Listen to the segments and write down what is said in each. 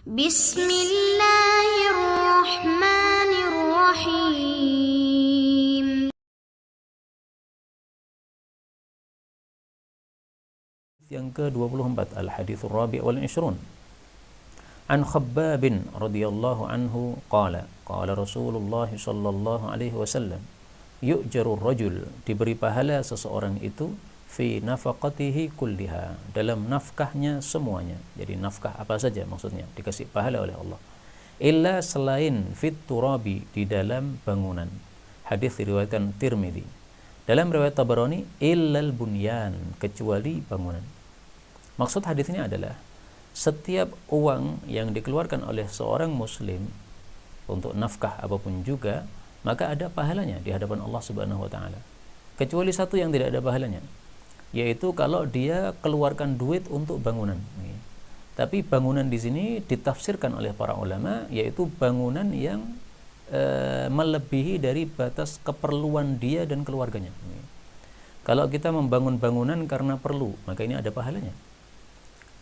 Bismillahirrahmanirrahim. Yang ke-24, Al-Hadithur Rabi' wal 20. An Khabbab radhiyallahu anhu qala Rasulullah sallallahu alaihi wasallam, yu'jarur rajul, diberi pahala seseorang itu, fi nafaqatihi kulliha, dalam nafkahnya semuanya. Jadi nafkah apa saja maksudnya dikasih pahala oleh Allah. Illa, selain fit turabi, di dalam bangunan. Hadis diriwayatkan Tirmidzi. Dalam riwayat Tabarani, illal bunyan, kecuali bangunan. Maksud hadis ini adalah setiap uang yang dikeluarkan oleh seorang muslim untuk nafkah apapun juga, maka ada pahalanya di hadapan Allah Subhanahu wa taala. Kecuali satu yang tidak ada pahalanya, yaitu kalau dia keluarkan duit untuk bangunan. Tapi bangunan di sini ditafsirkan oleh para ulama yaitu bangunan yang melebihi dari batas keperluan dia dan keluarganya. Kalau kita membangun bangunan karena perlu, maka ini ada pahalanya.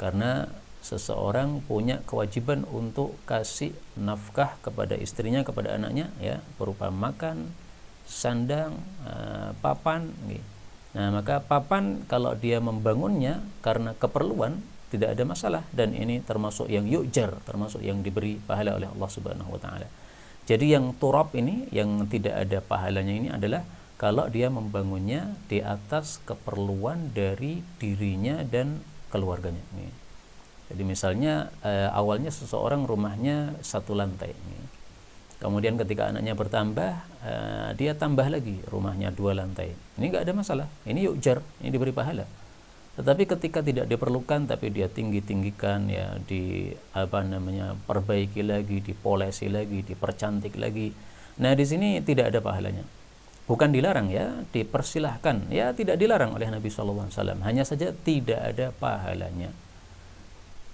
Karena seseorang punya kewajiban untuk kasih nafkah kepada istrinya, kepada anaknya, ya, berupa makan, sandang, papan. Nah, maka papan kalau dia membangunnya karena keperluan tidak ada masalah, dan ini termasuk yang yu'jar, termasuk yang diberi pahala oleh Allah Subhanahu wa taala. Jadi yang turab ini, yang tidak ada pahalanya ini adalah kalau dia membangunnya di atas keperluan dari dirinya dan keluarganya. Jadi misalnya awalnya seseorang rumahnya 1 lantai. Kemudian ketika anaknya bertambah, dia tambah lagi rumahnya 2 lantai. Ini nggak ada masalah. Ini yu'jar, ini diberi pahala. Tetapi ketika tidak diperlukan tapi dia tinggi-tinggikan, ya, perbaiki lagi, dipolesi lagi, dipercantik lagi. Nah, di sini tidak ada pahalanya. Bukan dilarang, ya, dipersilahkan. Ya, tidak dilarang oleh Nabi SAW. Hanya saja tidak ada pahalanya.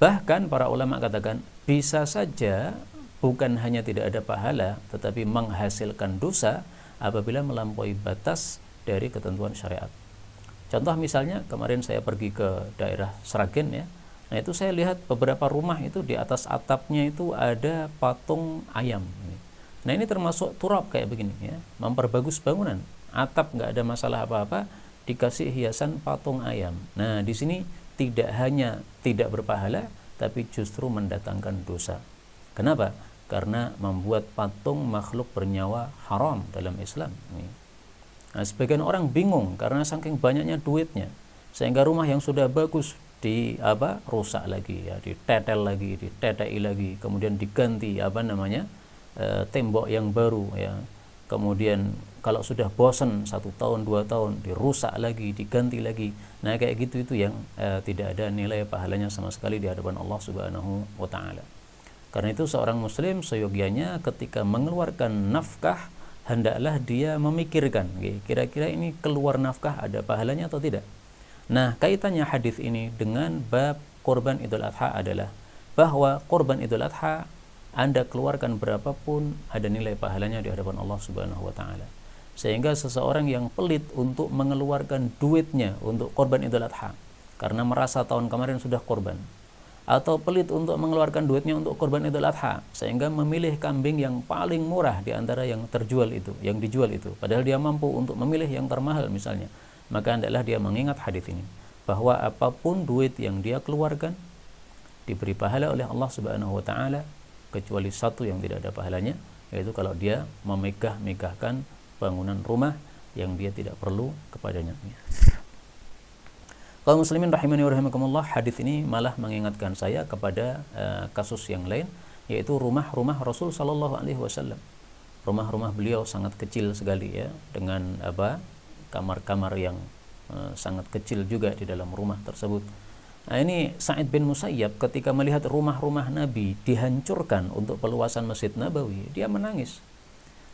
Bahkan para ulama katakan bisa saja bukan hanya tidak ada pahala, tetapi menghasilkan dosa apabila melampaui batas dari ketentuan syariat. Contoh misalnya kemarin saya pergi ke daerah Sragen, ya. Nah, itu saya lihat beberapa rumah itu di atas atapnya itu ada patung ayam. Nah, ini termasuk turab kayak begini, ya. Memperbagus bangunan. Atap nggak ada masalah apa-apa, dikasih hiasan patung ayam. Nah, di sini tidak hanya tidak berpahala, tapi justru mendatangkan dosa. Kenapa? Karena membuat patung makhluk bernyawa haram dalam Islam. Nah, sebagian orang bingung karena saking banyaknya duitnya, sehingga rumah yang sudah bagus rusak lagi, ya, ditetel lagi, ditetei lagi, kemudian diganti tembok yang baru, ya. Kemudian kalau sudah bosan 1 tahun 2 tahun, dirusak lagi, diganti lagi. Nah, kayak gitu itu yang tidak ada nilai pahalanya sama sekali di hadapan Allah Subhanahu wa taala. Karena itu seorang muslim seyogianya ketika mengeluarkan nafkah, hendaklah dia memikirkan, kira-kira ini keluar nafkah ada pahalanya atau tidak. Nah, kaitannya hadis ini dengan bab korban Idul Adha adalah bahwa korban Idul Adha Anda keluarkan berapapun ada nilai pahalanya di hadapan Allah Subhanahu wa taala. Sehingga seseorang yang pelit untuk mengeluarkan duitnya untuk korban Idul Adha karena merasa tahun kemarin sudah korban, atau pelit untuk mengeluarkan duitnya untuk korban Idul Adha sehingga memilih kambing yang paling murah di antara yang dijual itu, padahal dia mampu untuk memilih yang termahal misalnya, maka hendaklah dia mengingat hadis ini bahwa apapun duit yang dia keluarkan diberi pahala oleh Allah Subhanahu wa taala, kecuali satu yang tidak ada pahalanya, yaitu kalau dia memegah-megahkan bangunan rumah yang dia tidak perlu kepadanya. Kaum muslimin rahimani wa rahimakumullah, hadis ini malah mengingatkan saya kepada kasus yang lain, yaitu rumah-rumah Rasul sallallahu alaihi wasallam. Rumah-rumah beliau sangat kecil sekali, ya, dengan kamar-kamar yang sangat kecil juga di dalam rumah tersebut. Nah, ini Sa'id bin Musayyab ketika melihat rumah-rumah Nabi dihancurkan untuk perluasan Masjid Nabawi, dia menangis.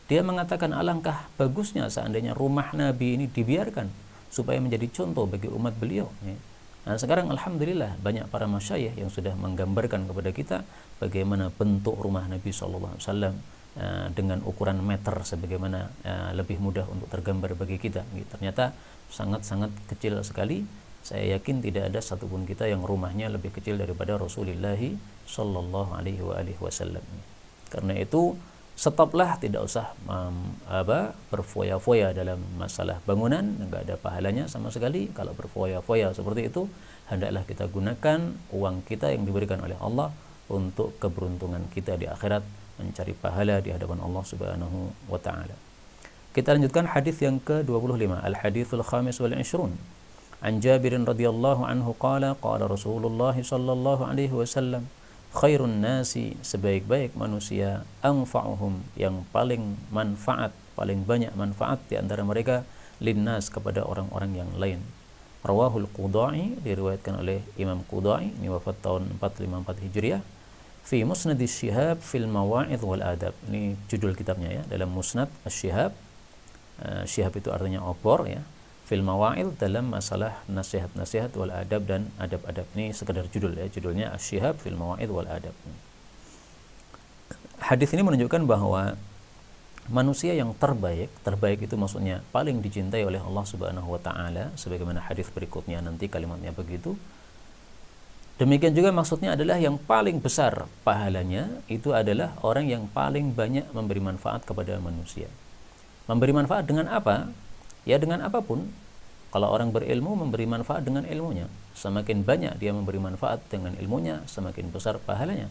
Dia mengatakan alangkah bagusnya seandainya rumah Nabi ini dibiarkan supaya menjadi contoh bagi umat beliau. Nah, sekarang alhamdulillah banyak para masyayikh yang sudah menggambarkan kepada kita bagaimana bentuk rumah Nabi SAW dengan ukuran meter sebagaimana lebih mudah untuk tergambar bagi kita. Ternyata sangat-sangat kecil sekali, Saya yakin tidak ada satupun kita yang rumahnya lebih kecil daripada Rasulullah sallallahu alaihi wasallam. Karena itu stoplah, tidak usah berfoya-foya dalam masalah bangunan, enggak ada pahalanya sama sekali. Kalau berfoya-foya seperti itu, hendaklah kita gunakan uang kita yang diberikan oleh Allah untuk keberuntungan kita di akhirat, mencari pahala di hadapan Allah Subhanahu wa taala. Kita lanjutkan hadis yang ke-25, al-haditsul khamis wal 20. An Jabirin radhiyallahu anhu qala qala Rasulullah sallallahu alaihi wasallam, khairun nasi, sebaik-baik manusia, anfa'uhum, yang paling manfaat, paling banyak manfaat di antara mereka, linnas, kepada orang-orang yang lain. Rawahul Qudai, diriwayatkan oleh Imam Qudai, ini wafat tahun 454 Hijriah. Fi Musnad Asy-Syihab fil Mawa'idh wal Adab. Ini judul kitabnya ya, dalam Musnad Asy-Syihab. Syihab itu artinya obor ya. Fil Mawa'idh, dalam masalah nasihat-nasihat wal adab dan adab-adab. Ini sekedar judul ya, judulnya Asy-Syihab fil Mawa'idh wal Adab. Hadis ini menunjukkan bahwa manusia yang terbaik itu maksudnya paling dicintai oleh Allah Subhanahu wa taala, sebagaimana hadis berikutnya nanti kalimatnya begitu. Demikian juga maksudnya adalah yang paling besar pahalanya itu adalah orang yang paling banyak memberi manfaat kepada manusia. Memberi manfaat dengan apa? Ya dengan apapun. Kalau orang berilmu, memberi manfaat dengan ilmunya. Semakin banyak dia memberi manfaat dengan ilmunya, semakin besar pahalanya.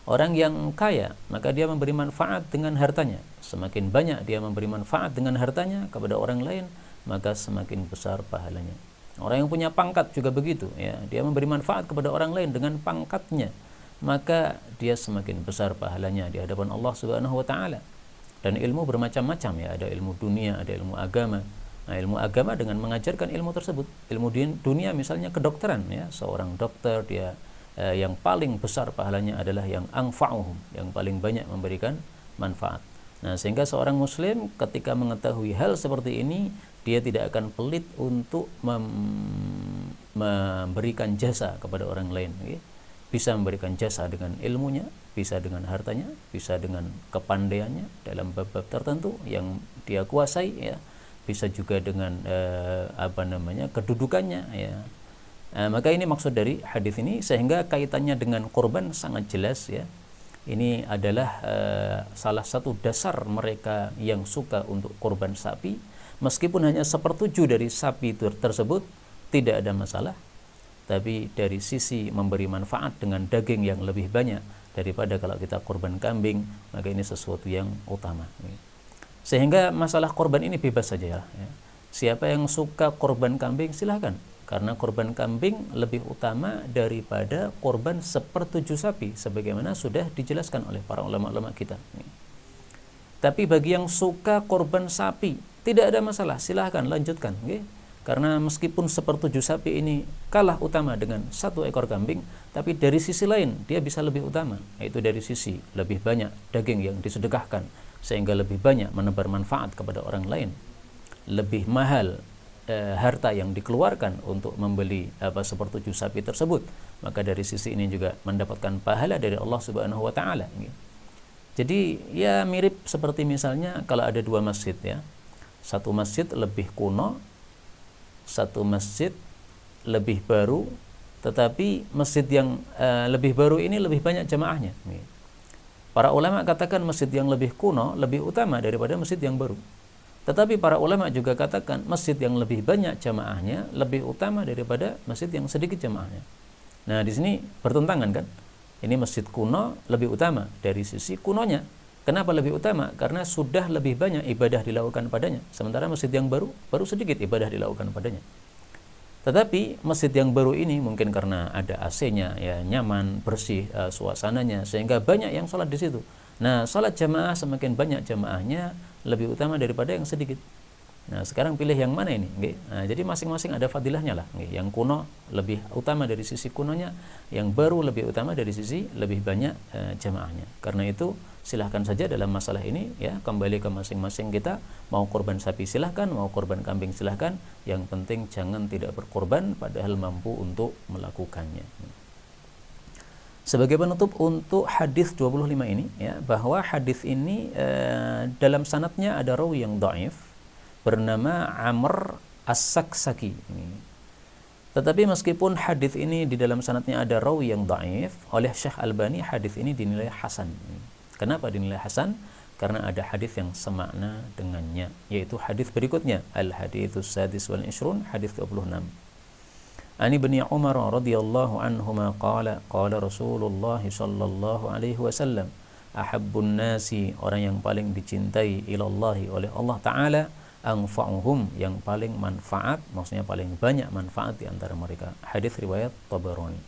Orang yang kaya, maka dia memberi manfaat dengan hartanya. Semakin banyak dia memberi manfaat dengan hartanya kepada orang lain, maka semakin besar pahalanya. Orang yang punya pangkat juga begitu ya, dia memberi manfaat kepada orang lain dengan pangkatnya, maka dia semakin besar pahalanya di hadapan Allah Subhanahu wa taala. Dan ilmu bermacam-macam ya, ada ilmu dunia, ada ilmu agama. Nah, ilmu agama dengan mengajarkan ilmu tersebut. Ilmu dunia misalnya kedokteran ya, seorang dokter dia yang paling besar pahalanya adalah yang anfa'uhum, yang paling banyak memberikan manfaat. Nah, sehingga seorang muslim ketika mengetahui hal seperti ini, dia tidak akan pelit untuk memberikan jasa kepada orang lain ya. Bisa memberikan jasa dengan ilmunya, bisa dengan hartanya, bisa dengan kepandaiannya dalam bab-bab tertentu yang dia kuasai ya, bisa juga dengan kedudukannya ya. Maka ini maksud dari hadis ini, sehingga kaitannya dengan kurban sangat jelas ya. Ini adalah salah satu dasar mereka yang suka untuk kurban sapi, meskipun hanya 1/7 dari sapi tersebut tidak ada masalah. Tapi dari sisi memberi manfaat dengan daging yang lebih banyak daripada kalau kita kurban kambing, maka ini sesuatu yang utama. Sehingga masalah kurban ini bebas saja ya. Siapa yang suka kurban kambing silahkan, karena kurban kambing lebih utama daripada kurban 1/7 sapi, sebagaimana sudah dijelaskan oleh para ulama-ulama kita. Tapi bagi yang suka kurban sapi, tidak ada masalah, silahkan lanjutkan. Karena meskipun 1/7 sapi ini kalah utama dengan 1 ekor kambing, tapi dari sisi lain dia bisa lebih utama, yaitu dari sisi lebih banyak daging yang disedekahkan, sehingga lebih banyak menebar manfaat kepada orang lain, lebih mahal harta yang dikeluarkan untuk membeli 1/7 sapi tersebut, maka dari sisi ini juga mendapatkan pahala dari Allah Subhanahu wa taala. Jadi ya mirip seperti misalnya kalau ada 2 masjid ya. Satu masjid lebih kuno, satu masjid lebih baru, tetapi masjid yang lebih baru ini lebih banyak jamaahnya. Para ulama katakan masjid yang lebih kuno lebih utama daripada masjid yang baru. Tetapi para ulama juga katakan masjid yang lebih banyak jamaahnya lebih utama daripada masjid yang sedikit jamaahnya. Nah, di sini bertentangan kan? Ini masjid kuno lebih utama dari sisi kunonya. Kenapa lebih utama? Karena sudah lebih banyak ibadah dilakukan padanya. Sementara masjid yang baru sedikit ibadah dilakukan padanya. Tetapi masjid yang baru ini mungkin karena ada AC-nya ya, nyaman, bersih suasananya, sehingga banyak yang sholat di situ. Nah, sholat jamaah semakin banyak jamaahnya lebih utama daripada yang sedikit. Nah, sekarang pilih yang mana ini? Nah, jadi masing-masing ada fadilahnya lah. Yang kuno lebih utama dari sisi kunonya, yang baru lebih utama dari sisi lebih banyak jamaahnya. Karena itu silahkan saja dalam masalah ini ya, kembali ke masing-masing kita, mau korban sapi silahkan, mau korban kambing silahkan, yang penting jangan tidak berkorban padahal mampu untuk melakukannya. Sebagai penutup untuk hadis 25 ini ya, bahwa hadis ini dalam sanadnya ada rawi yang dhaif bernama Amr As-Saksaki. Tetapi meskipun hadis ini di dalam sanadnya ada rawi yang dhaif, oleh Syekh Albani hadis ini dinilai hasan. Kenapa dinilai hasan? Karena ada hadis yang semakna dengannya, yaitu hadis berikutnya, al-haditsus sadis wal ishrun, hadis 26. Ani bin Umar radhiyallahu anhuma qala Rasulullah sallallahu alaihi wasallam, ahabbun nasi, orang yang paling dicintai ilallahi oleh Allah taala, anfa'uhum, yang paling manfaat, maksudnya paling banyak manfaat di antara mereka. Hadis riwayat Tabarani.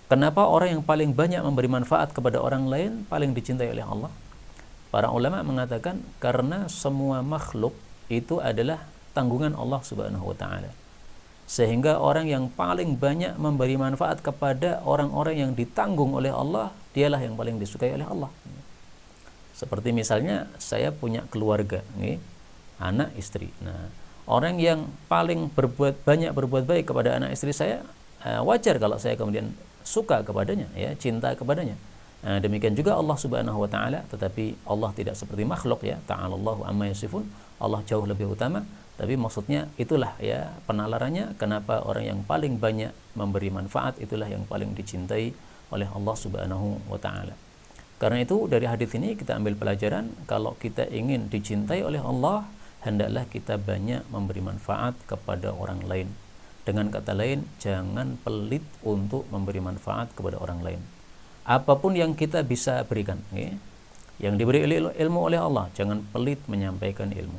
Kenapa orang yang paling banyak memberi manfaat kepada orang lain paling dicintai oleh Allah? Para ulama mengatakan karena semua makhluk itu adalah tanggungan Allah Subhanahu wa taala. Sehingga orang yang paling banyak memberi manfaat kepada orang-orang yang ditanggung oleh Allah, dialah yang paling disukai oleh Allah. Seperti misalnya saya punya keluarga, nih, anak istri. Nah, orang yang paling banyak berbuat baik kepada anak istri saya, wajar kalau saya kemudian suka kepadanya, ya, cinta kepadanya. Nah, demikian juga Allah Subhanahu wa taala, tetapi Allah tidak seperti makhluk, ya, ta'alallahu amma yasifun. Allah jauh lebih utama, tapi maksudnya itulah, ya, penalarannya kenapa orang yang paling banyak memberi manfaat itulah yang paling dicintai oleh Allah Subhanahu wa taala. Karena itu dari hadis ini kita ambil pelajaran, kalau kita ingin dicintai oleh Allah, hendaklah kita banyak memberi manfaat kepada orang lain. Dengan kata lain, jangan pelit untuk memberi manfaat kepada orang lain. Apapun yang kita bisa berikan, ya, yang diberi ilmu oleh Allah, jangan pelit menyampaikan ilmu.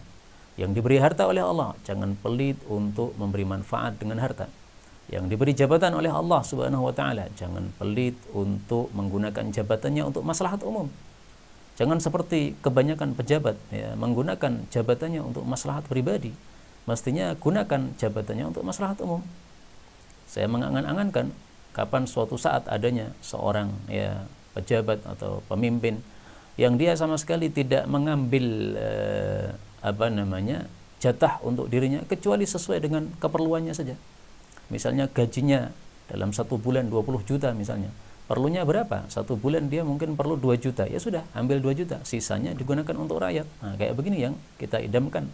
Yang diberi harta oleh Allah, jangan pelit untuk memberi manfaat dengan harta. Yang diberi jabatan oleh Allah Subhanahu wa taala, jangan pelit untuk menggunakan jabatannya untuk maslahat umum. Jangan seperti kebanyakan pejabat, ya, menggunakan jabatannya untuk maslahat pribadi. Mestinya gunakan jabatannya untuk maslahat umum. Saya mengangan-angankan kapan suatu saat adanya seorang, ya, pejabat atau pemimpin yang dia sama sekali tidak mengambil jatah untuk dirinya kecuali sesuai dengan keperluannya saja. Misalnya gajinya dalam 1 bulan 20 juta misalnya. Perlunya berapa? 1 bulan dia mungkin perlu 2 juta. Ya sudah, ambil 2 juta. Sisanya digunakan untuk rakyat. Nah, kayak begini yang kita idamkan.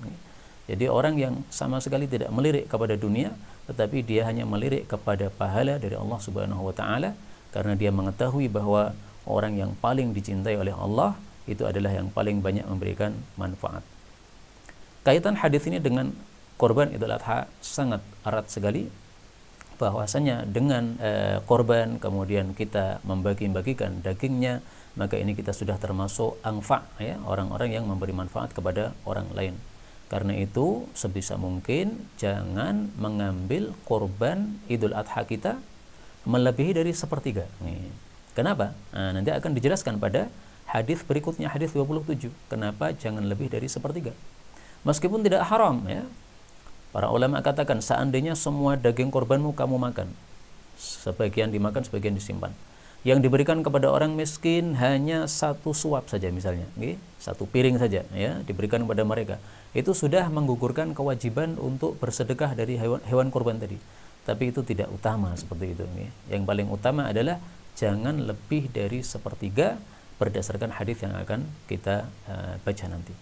Jadi orang yang sama sekali tidak melirik kepada dunia, tetapi dia hanya melirik kepada pahala dari Allah Subhanahu wa taala, karena dia mengetahui bahwa orang yang paling dicintai oleh Allah itu adalah yang paling banyak memberikan manfaat. Kaitan hadis ini dengan korban Idul Adha sangat erat sekali, bahwasanya dengan korban kemudian kita membagi-bagikan dagingnya, maka ini kita sudah termasuk anfa, ya, orang-orang yang memberi manfaat kepada orang lain. Karena itu sebisa mungkin jangan mengambil korban Idul Adha kita melebihi dari 1/3. Kenapa? Nah, nanti akan dijelaskan pada hadis berikutnya, hadis 27. Kenapa jangan lebih dari 1/3? Meskipun tidak haram, ya. Para ulama katakan seandainya semua daging korbanmu kamu makan, sebagian dimakan, sebagian disimpan. Yang diberikan kepada orang miskin hanya 1 suap saja misalnya, 1 piring saja, ya, diberikan kepada mereka. Itu sudah menggugurkan kewajiban untuk bersedekah dari hewan korban tadi. Tapi itu tidak utama seperti itu. Yang paling utama adalah jangan lebih dari 1/3 berdasarkan hadis yang akan kita baca nanti.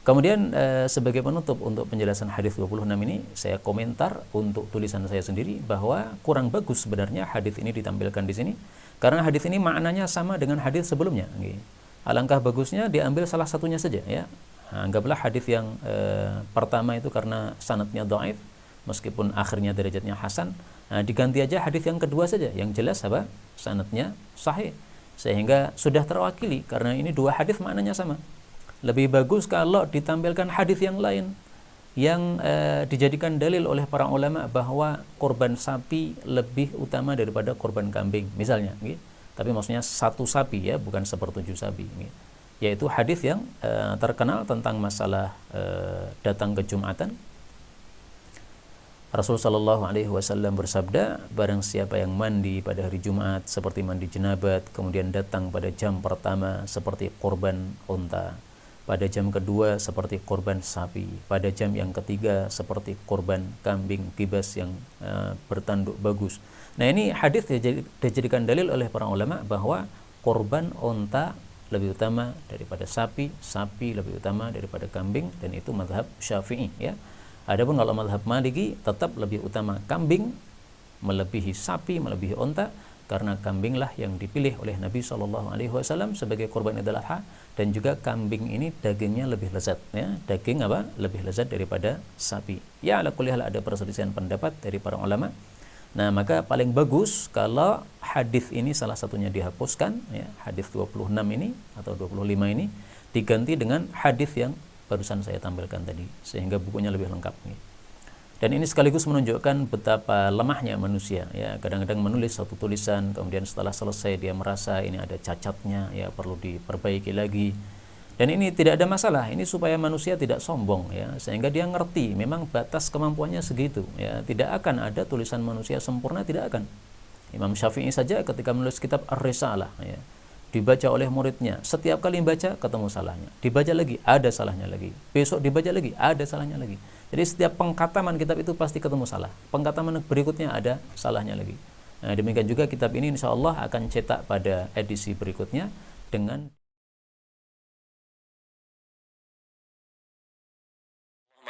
Kemudian sebagai penutup untuk penjelasan hadis 26 ini, saya komentar untuk tulisan saya sendiri bahwa kurang bagus sebenarnya hadis ini ditampilkan di sini, karena hadis ini maknanya sama dengan hadis sebelumnya. Alangkah bagusnya diambil salah satunya saja, ya. Anggaplah hadis yang pertama itu karena sanadnya dhaif, meskipun akhirnya derajatnya hasan, diganti aja hadis yang kedua saja, yang jelas apa? Sanadnya sahih, sehingga sudah terwakili, karena ini 2 hadis maknanya sama. Lebih bagus kalau ditampilkan hadis yang lain yang dijadikan dalil oleh para ulama bahwa korban sapi lebih utama daripada korban kambing misalnya, tapi maksudnya 1 sapi, ya, bukan 1/7 sapi, yaitu hadis yang terkenal tentang masalah datang ke Jumatan. Rasul sallallahu alaihi wasallam bersabda, barang siapa yang mandi pada hari Jumat seperti mandi jenabat, kemudian datang pada jam pertama seperti korban unta, pada jam kedua seperti korban sapi, pada jam yang ketiga seperti korban kambing kibas yang bertanduk bagus. Nah, ini hadis dijadikan dalil oleh para ulama bahwa korban unta lebih utama daripada sapi, sapi lebih utama daripada kambing, dan itu mazhab Syafi'i, ya. Adapun kalau mazhab Maliki tetap lebih utama kambing melebihi sapi, melebihi onta, karena kambinglah yang dipilih oleh Nabi SAW sebagai korban Idul Adha, dan juga kambing ini dagingnya lebih lezat, ya, daging apa? Lebih lezat daripada sapi. Ya, ala kulli hal ada perselisihan pendapat dari para ulama. Nah, maka paling bagus kalau hadis ini salah satunya dihapuskan, ya, hadis 26 ini atau 25 ini diganti dengan hadis yang barusan saya tampilkan tadi, sehingga bukunya lebih lengkap. Ya. Dan ini sekaligus menunjukkan betapa lemahnya manusia, ya, kadang-kadang menulis satu tulisan kemudian setelah selesai dia merasa ini ada cacatnya, ya, perlu diperbaiki lagi. Dan ini tidak ada masalah, ini supaya manusia tidak sombong, ya, sehingga dia ngerti memang batas kemampuannya segitu, ya, tidak akan ada tulisan manusia sempurna, tidak akan. Imam Syafi'i saja ketika menulis kitab Ar-Risalah, ya, dibaca oleh muridnya, setiap kali membaca ketemu salahnya, dibaca lagi ada salahnya lagi, besok dibaca lagi ada salahnya lagi. Jadi setiap pengkataman kitab itu pasti ketemu salah, pengkataman berikutnya ada salahnya lagi. Nah, demikian juga kitab ini insya Allah akan cetak pada edisi berikutnya dengan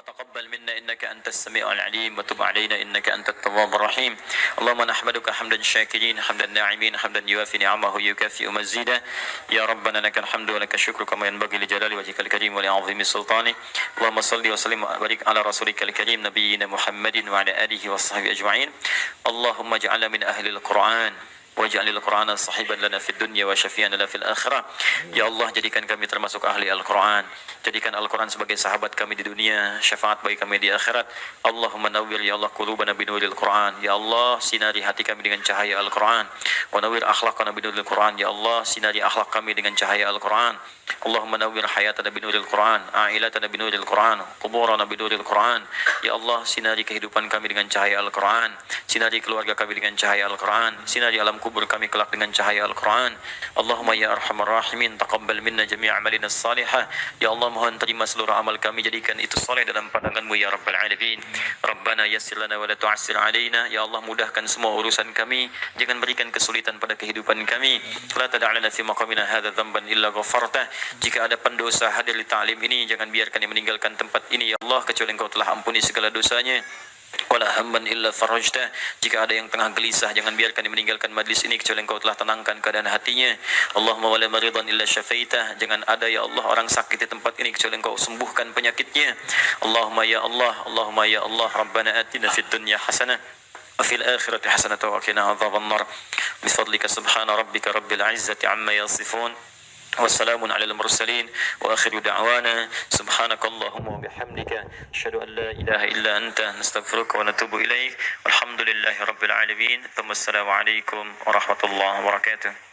تقبل منا إنك أنت السميع العليم وتب علينا إنك أنت التواب الرحيم. اللهم نحمدك حمدا شاكرين حمدا ناعمين حمدا يوافي نعمه يكافئ مزيدا. يا ربنا لك الحمد ولك الشكر كما ينبغي لجلال وجهك الكريم ولعظيم سلطانك. اللهم صل وسلم وبارك على رسولك الكريم نبينا محمد وعلى آله وصحبه أجمعين. اللهم اجعلنا من أهل القرآن waj'alil Qur'ana sahiban lana fid dunya wa syafi'an lana fil akhirah. Ya Allah, jadikan kami termasuk ahli Al-Qur'an. Jadikan Al-Qur'an sebagai sahabat kami di dunia, syafaat bagi kami di akhirat. Allahumma nawwir ya Allah qulubana binuril Qur'an. Ya Allah, sinari hati kami dengan cahaya Al-Qur'an. Wa nawwir akhlaqana binuril Qur'an. Ya Allah, sinari akhlak kami dengan cahaya Al-Qur'an. Allahumma nawwir hayatana binuril Qur'an, a'ilatana binuril Qur'an, quburana binuril Qur'an. Ya Allah, sinari kehidupan kami dengan cahaya Al-Qur'an. Sinari keluarga kami dengan cahaya Al-Qur'an. Sinari alam kubur kami kelak dengan cahaya Al-Quran. Allahumma ya arhamar rahimin taqabbal minna jami' amalina salihah. Ya Allah, mohon terima seluruh amal kami, jadikan itu soleh dalam pandangan-Mu ya Rabbal Alamin. Rabbana yassir lana wa la tu'assir alaina. Ya Allah, mudahkan semua urusan kami, jangan berikan kesulitan pada kehidupan kami. La tada'lana fi maqamina hadha dhanban illa ghafartah. Jika ada pendosa hadir di ta'lim ini, jangan biarkan dia meninggalkan tempat ini ya Allah, kecuali Engkau telah ampuni segala dosanya. Wala hamman illa farajtah. Jika ada yang tengah gelisah, jangan biarkan dia meninggalkan majlis ini kecuali Engkau telah tenangkan keadaan hatinya. Allahumma wala maridan illa syafaitah. Jangan ada ya Allah orang sakit di tempat ini kecuali Engkau sembuhkan penyakitnya. Allahumma ya Allah, Allahumma ya Allah, Rabbana atina fid dunya hasanah wa fil akhirati hasanah wa qina adzabannar. Bifadlika subhana rabbika rabbil izzati amma yasifun. والسلام على المرسلين وآخر دعوانا سبحانك اللهم وبحمدك أشهد أن لا إله إلا أنت نستغفرك ونتوب إليك والحمد لله رب العالمين ثم السلام عليكم ورحمة الله وبركاته.